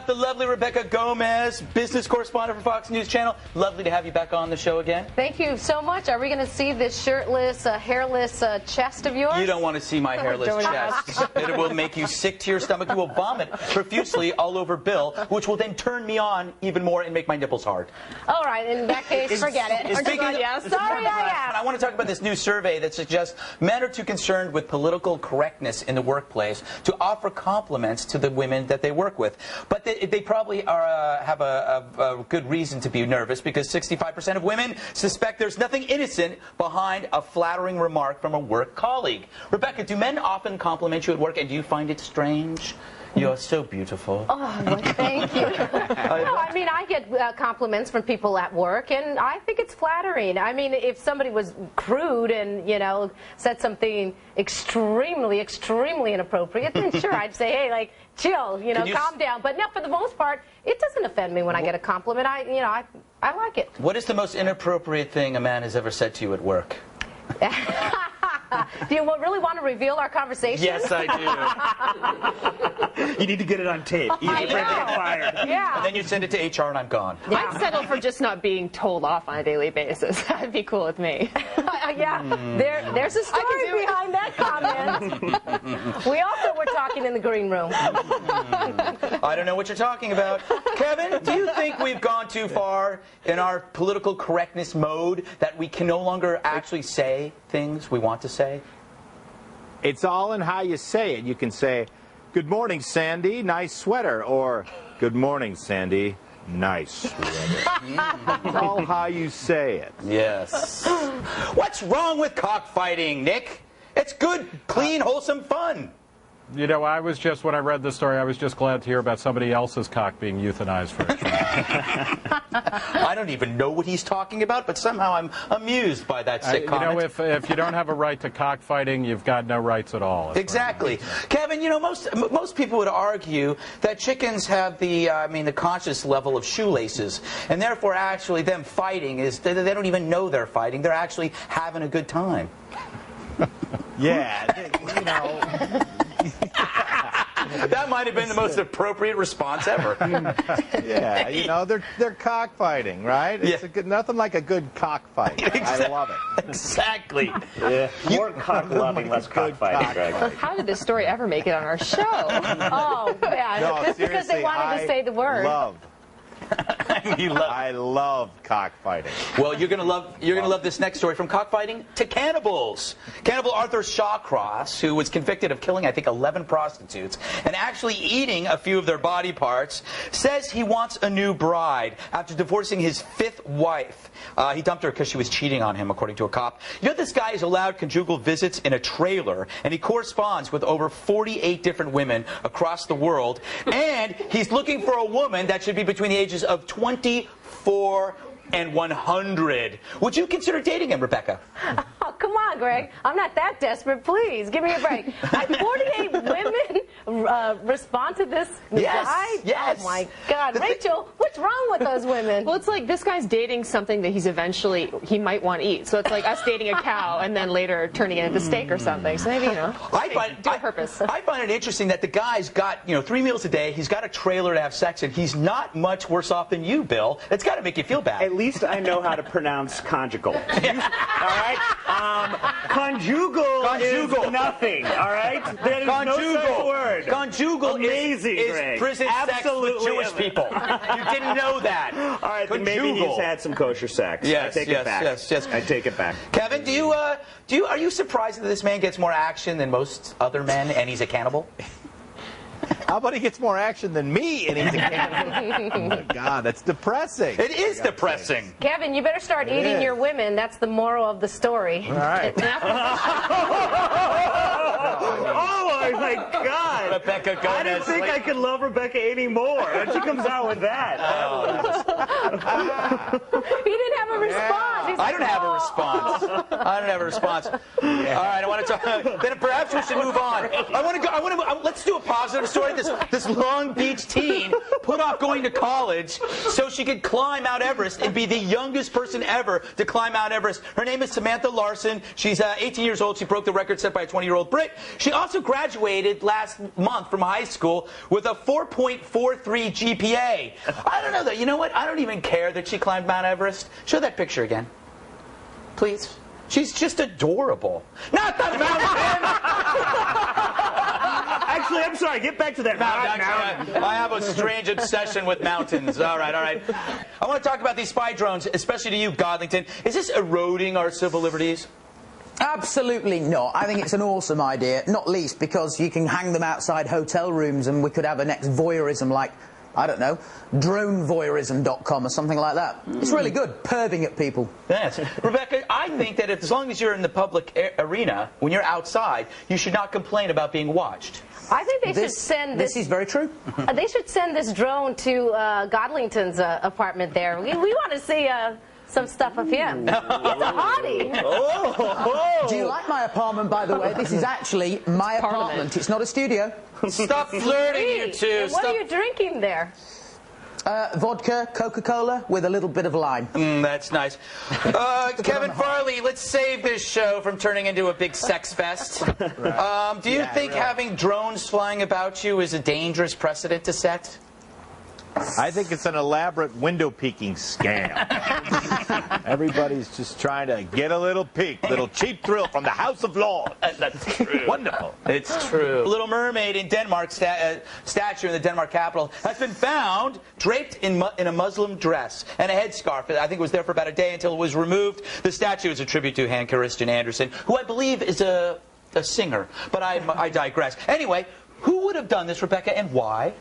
The lovely Rebecca Gomez, business correspondent for Fox News Channel. Lovely to have you back on the show again. Thank you so much. Are we going to see this shirtless, hairless chest of yours? You don't want to see my hairless chest. It will make you sick to your stomach. You will vomit profusely all over Bill, which will then turn me on even more and make my nipples hard. All right, in that case, forget it. Sorry, I am. I want to talk about this new survey that suggests men are too concerned with political correctness in the workplace to offer compliments to the women that they work with. But they probably have a good reason to be nervous, because 65% of women suspect there's nothing innocent behind a flattering remark from a work colleague. Rebecca, do men often compliment you at work, and do you find it strange? You're so beautiful. Oh, well, thank you. No, I mean, I get compliments from people at work, and I think it's flattering. I mean, if somebody was crude and, you know, said something extremely, extremely inappropriate, then sure, I'd say, hey, like, chill, you know, calm down. But no, for the most part, it doesn't offend me when I get a compliment. I like it. What is the most inappropriate thing a man has ever said to you at work? Do you really want to reveal our conversation? Yes, I do. You need to get it on tape. You need to get fired. Yeah. And then you send it to HR and I'm gone. Yeah. I'd settle for just not being told off on a daily basis. That'd be cool with me. Yeah, there's a story behind that comment. We also were talking in the green room. I don't know what you're talking about. Kevin, do you think we've gone too far in our political correctness mode that we can no longer actually say things we want to say? It's all in how you say it. You can say, "Good morning, Sandy, nice sweater," or "Good morning, Sandy, nice sweater." It's all how you say it. Yes. What's wrong with cockfighting, Nick? It's good, clean, wholesome fun. You know, when I read this story, I was just glad to hear about somebody else's cock being euthanized for a try. I don't even know what he's talking about, but somehow I'm amused by that sick comment. You know, if you don't have a right to cockfighting, you've got no rights at all. Exactly. Kevin, you know, most people would argue that chickens have the conscious level of shoelaces, and therefore actually them fighting is, they don't even know they're fighting. They're actually having a good time. Yeah, you know. That might have been the most appropriate response ever. Yeah, you know, they're cockfighting, right? It's nothing like a good cockfight. I love it. Exactly. Yeah. More cock-loving, less cockfighting, Greg. How did this story ever make it on our show? Oh, yeah. No, Just because they wanted to say the word. I love cockfighting. Well, you're gonna love this next story, from cockfighting to cannibals. Cannibal Arthur Shawcross, who was convicted of killing, I think, 11 prostitutes and actually eating a few of their body parts, says he wants a new bride after divorcing his 5th wife. He dumped her because she was cheating on him, according to a cop. You know, this guy is allowed conjugal visits in a trailer, and he corresponds with over 48 different women across the world, and he's looking for a woman that should be between the ages of 24 and 100. Would you consider dating him, Rebecca? Oh, come on, Greg. I'm not that desperate. Please, give me a break. 48 women respond to this guy? Yes. Oh, my God. Rachel, what's wrong with those women? Well, it's like this guy's dating something that he might want to eat. So it's like us dating a cow and then later turning it into steak or something. So maybe, you know, do a purpose. I find it interesting that the guy's got, 3 meals a day. He's got a trailer to have sex in. He's not much worse off than you, Bill. It's got to make you feel bad. At least I know how to pronounce conjugal. All right? Conjugal is nothing. All right? There is no such word. Conjugal is prison sex with Jewish people. You didn't know that. All right, then conjugal. maybe he's had some kosher sex. Yes, I take it back. Yes. I take it back. Kevin, are you surprised that this man gets more action than most other men, and he's a cannibal? How about he gets more action than me and he's a cannibal? Oh my God, that's depressing. It is depressing. Kevin, you better start eating your women. That's the moral of the story. All right. Oh my God. Rebecca Gomez. I didn't think I could love Rebecca anymore. And she comes out with that. He didn't have a response. I don't have a response. All right, I want to talk. Then perhaps we should move on. Let's do a positive story. This Long Beach teen put off going to college so she could climb Mount Everest and be the youngest person ever to climb Mount Everest. Her name is Samantha Larson. She's 18 years old. She broke the record set by a 20-year-old Brit. She also graduated last month from high school with a 4.43 GPA. I don't know, though. You know what? I don't even care that she climbed Mount Everest. Show that picture again. Please. She's just adorable. Not the mountain! Actually, I'm sorry. Get back to that mountain. I have a strange obsession with mountains. All right, all right. I want to talk about these spy drones, especially to you, Godlington. Is this eroding our civil liberties? Absolutely not. I think it's an awesome idea, not least because you can hang them outside hotel rooms and we could have a next voyeurism like, I don't know, dronevoyeurism.com or something like that. It's really good, perving at people. Yes. Rebecca, I think that as long as you're in the public arena, when you're outside, you should not complain about being watched. I think they should send this. This is very true. They should send this drone to Godlington's apartment there. We want to see some stuff of him. He's a hottie. Do you like my apartment, by the way? This is actually my apartment. It's not a studio. Stop flirting, you two. And what are you drinking there? Vodka, Coca-Cola, with a little bit of lime. That's nice. Kevin Farley, let's save this show from turning into a big sex fest. Do you think having drones flying about you is a dangerous precedent to set? I think it's an elaborate window peeking scam. Everybody's just trying to get a little peek, little cheap thrill from the House of Lords. That's true. Wonderful. It's true. Little Mermaid in Denmark, statue in the Denmark capital, has been found draped in a Muslim dress and a headscarf. I think it was there for about a day until it was removed. The statue is a tribute to Hans Christian Andersen, who I believe is a singer. But I digress. Anyway, who would have done this, Rebecca, and why?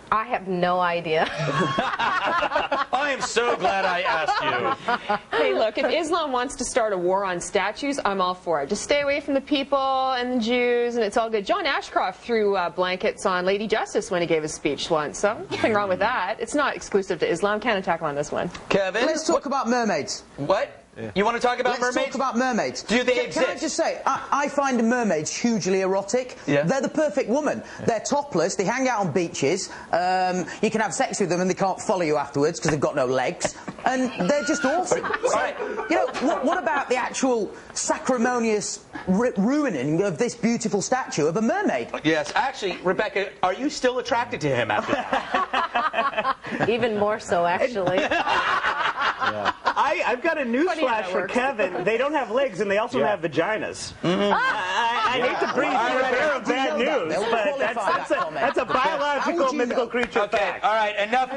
I have no idea. I am so glad I asked you. Hey, look, if Islam wants to start a war on statues, I'm all for it. Just stay away from the people and the Jews, and it's all good. John Ashcroft threw blankets on Lady Justice when he gave his speech once, so nothing wrong with that. It's not exclusive to Islam. Can't attack him on this one. Kevin? Let's talk about mermaids. What? Yeah. You want to talk about mermaids? Let's talk about mermaids. Do they exist? Can I just say, I find mermaids hugely erotic. Yeah. They're the perfect woman. Yeah. They're topless, they hang out on beaches, you can have sex with them and they can't follow you afterwards because they've got no legs, and they're just awesome. So, you know, what about the actual sacrimonious ruining of this beautiful statue of a mermaid? Yes, actually, Rebecca, are you still attracted to him after that? Even more so, actually. Yeah. I've got a newsflash for Kevin. They don't have legs, and they also have vaginas. I hate to bring you a bear of bad news, but that's a biological, mythical creature fact. All right, enough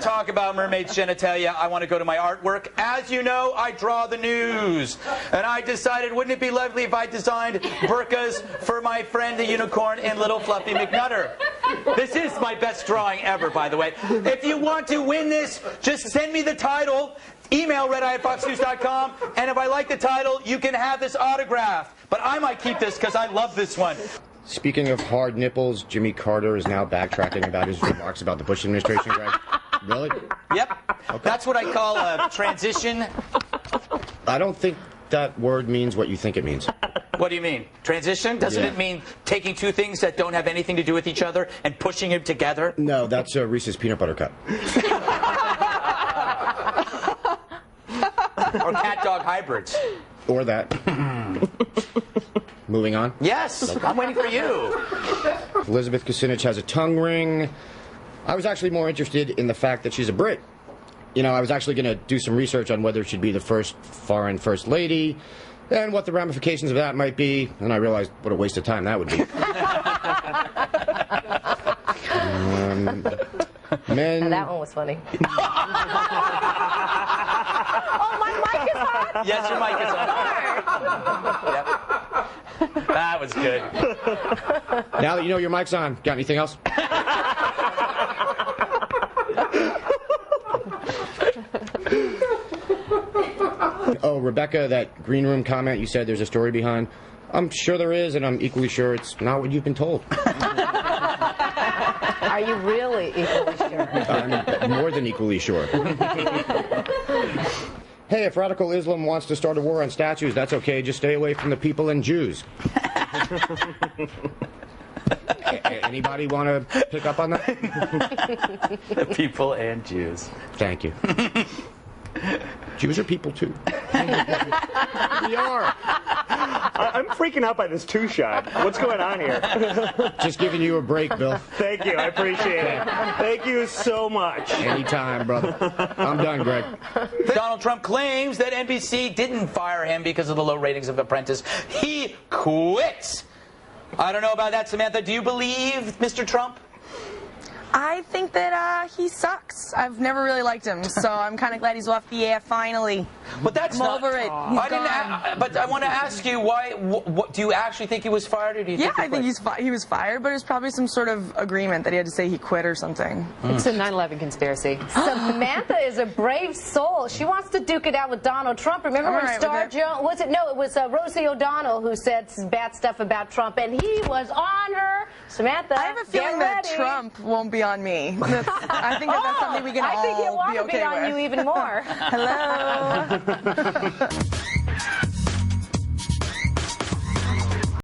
talk about mermaids' genitalia. I want to go to my artwork. As you know, I draw the news. And I decided, wouldn't it be lovely if I designed burqas for my friend the unicorn in Little Fluffy McNutter? This is my best drawing ever, by the way. If you want to win this, just send me the title. Email redeye@foxnews.com, and if I like the title, you can have this autographed. But I might keep this because I love this one. Speaking of hard nipples, Jimmy Carter is now backtracking about his remarks about the Bush administration, Greg. Really? Yep. Okay. That's what I call a transition. I don't think that word means what you think it means. What do you mean? Transition? Doesn't it mean taking two things that don't have anything to do with each other and pushing them together? No, that's a Reese's peanut butter cup. Or cat-dog hybrids. Or that. Moving on? Yes, I'm waiting for you. Elizabeth Kucinich has a tongue ring. I was actually more interested in the fact that she's a Brit. You know, I was actually going to do some research on whether she'd be the first foreign first lady and what the ramifications of that might be, and I realized what a waste of time that would be. Men... That one was funny. Oh, my mic is on? Yes, your mic is on. Yep. That was good. Now that you know your mic's on, got anything else? Oh, Rebecca, that green room comment you said there's a story behind. I'm sure there is, and I'm equally sure it's not what you've been told. Are you really equally sure? I'm more than equally sure. Hey, if radical Islam wants to start a war on statues, that's okay. Just stay away from the people and Jews. Anybody want to pick up on that? The people and Jews. Thank you. Jews are people too. We are. I'm freaking out by this two-shot. What's going on here? Just giving you a break, Bill. Thank you. I appreciate it. Thank you so much. Anytime, brother. I'm done, Greg. Donald Trump claims that NBC didn't fire him because of the low ratings of Apprentice. He quit. I don't know about that, Samantha. Do you believe Mr. Trump? I think that he sucks. I've never really liked him, so I'm kind of glad he's off the air finally. But that's I'm not over it. But I want to ask you, why? Do you actually think he was fired, or do you? Yeah, think I think he was fired, but it was probably some sort of agreement that he had to say he quit or something. It's a 9/11 conspiracy. Samantha is a brave soul. She wants to duke it out with Donald Trump. Remember when Star Jones? Was it? No, it was Rosie O'Donnell who said some bad stuff about Trump, and he was on her. Samantha, I have a feeling that Trump won't be on me. I think that's something we can all be okay with. I think he'll want to be on you even more. Hello.